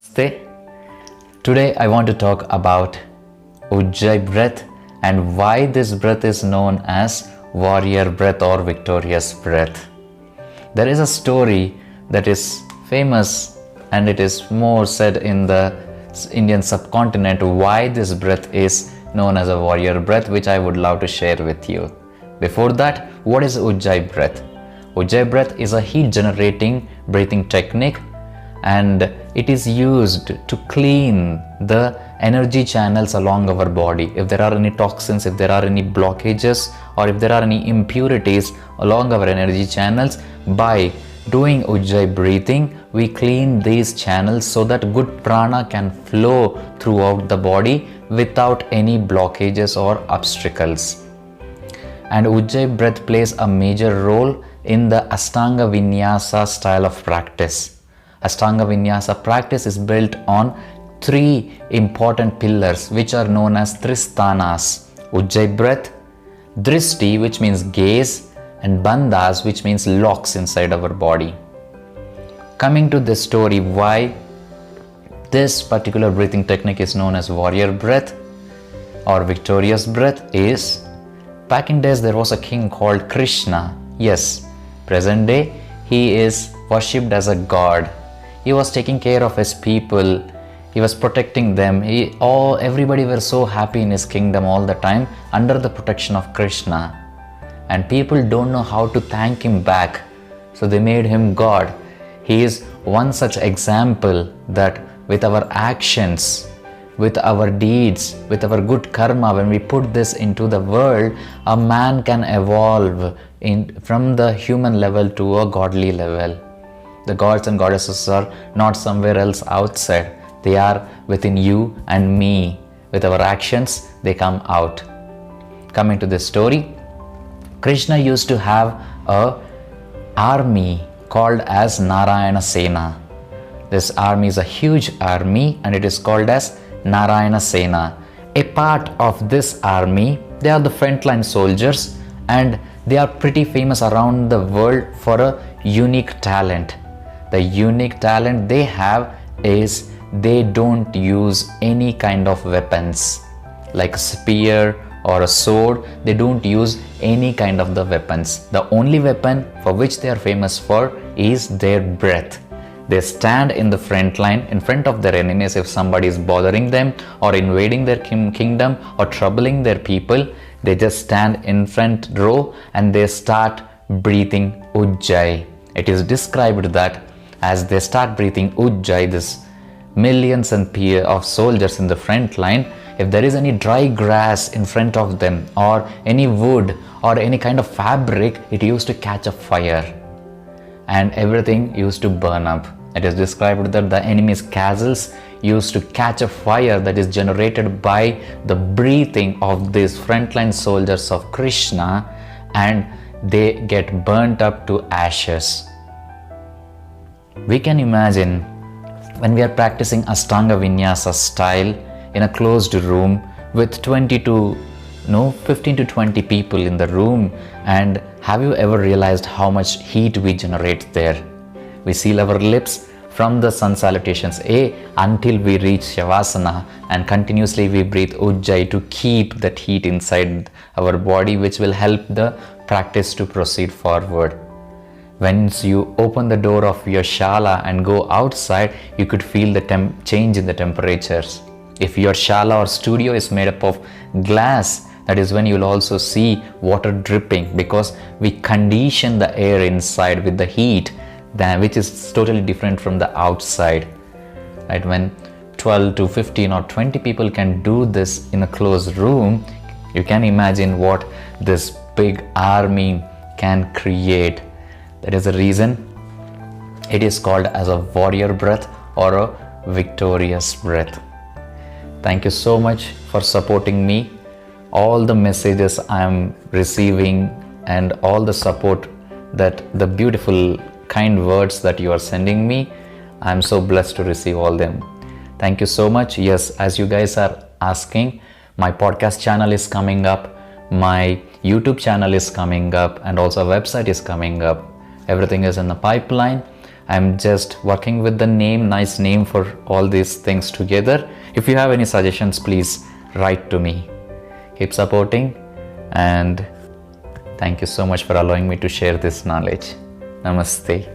Namaste. Today I want to talk about Ujjai Breath and why this breath is known as warrior breath or victorious breath. There is a story that is famous and it is more said in the Indian subcontinent why this breath is known as a warrior breath, which I would love to share with you. Before that, what is Ujjai Breath? Ujjai Breath is a heat generating breathing technique and it is used to clean the energy channels along our body. If there are any toxins, if there are any blockages, or if there are any impurities along our energy channels, by doing Ujjai breathing, we clean these channels so that good prana can flow throughout the body without any blockages or obstacles. And Ujjai breath plays a major role in the Ashtanga Vinyasa style of practice. Ashtanga Vinyasa practice is built on three important pillars which are known as Tristhanas: Ujjai breath, Drishti, which means gaze, and Bandhas, which means locks inside our body. Coming to this story, why this particular breathing technique is known as warrior breath or victorious breath is, back in days there was a king called Krishna. Yes, present day he is worshipped as a god. He was taking care of his people. He was protecting them. Everybody were so happy in his kingdom all the time under the protection of Krishna. And people don't know how to thank him back. So they made him God. He is one such example that with our actions, with our deeds, with our good karma, when we put this into the world, a man can evolve from the human level to a godly level. The gods and goddesses are not somewhere else outside. They are within you and me. With our actions, they come out. Coming to this story, Krishna used to have an army called as Narayana Sena. This army is a huge army and it is called as Narayana Sena. A part of this army, they are the frontline soldiers and they are pretty famous around the world for a unique talent. The unique talent they have is they don't use any kind of weapons like a spear or a sword. They don't use any kind of the weapons. The only weapon for which they are famous for is their breath. They stand in the front line in front of their enemies if somebody is bothering them or invading their kingdom or troubling their people. They just stand in front row and they start breathing Ujjai. It is described that as they start breathing Ujjai, this millions of soldiers in the front line, if there is any dry grass in front of them or any wood or any kind of fabric, it used to catch a fire and everything used to burn up. It is described that the enemy's castles used to catch a fire that is generated by the breathing of these frontline soldiers of Krishna, and they get burnt up to ashes. We can imagine when we are practicing Ashtanga Vinyasa style in a closed room with 15 to 20 people in the room, and have you ever realized how much heat we generate there? We seal our lips from the sun salutations until we reach Shavasana, and continuously we breathe Ujjai to keep that heat inside our body, which will help the practice to proceed forward. Once you open the door of your shala and go outside, you could feel the change in the temperatures. If your shala or studio is made up of glass, that is when you will also see water dripping, because we condition the air inside with the heat, which is totally different from the outside. Right? When 12 to 15 or 20 people can do this in a closed room, you can imagine what this big army can create. That is the reason it is called as a warrior breath or a victorious breath. Thank you so much for supporting me. All the messages I am receiving and all the support, that the beautiful kind words that you are sending me, I am so blessed to receive all them. Thank you so much. Yes, as you guys are asking, my podcast channel is coming up, my YouTube channel is coming up, and also a website is coming up. Everything is in the pipeline. I'm just working with the name, nice name for all these things together. If you have any suggestions, please write to me. Keep supporting, and thank you so much for allowing me to share this knowledge. Namaste.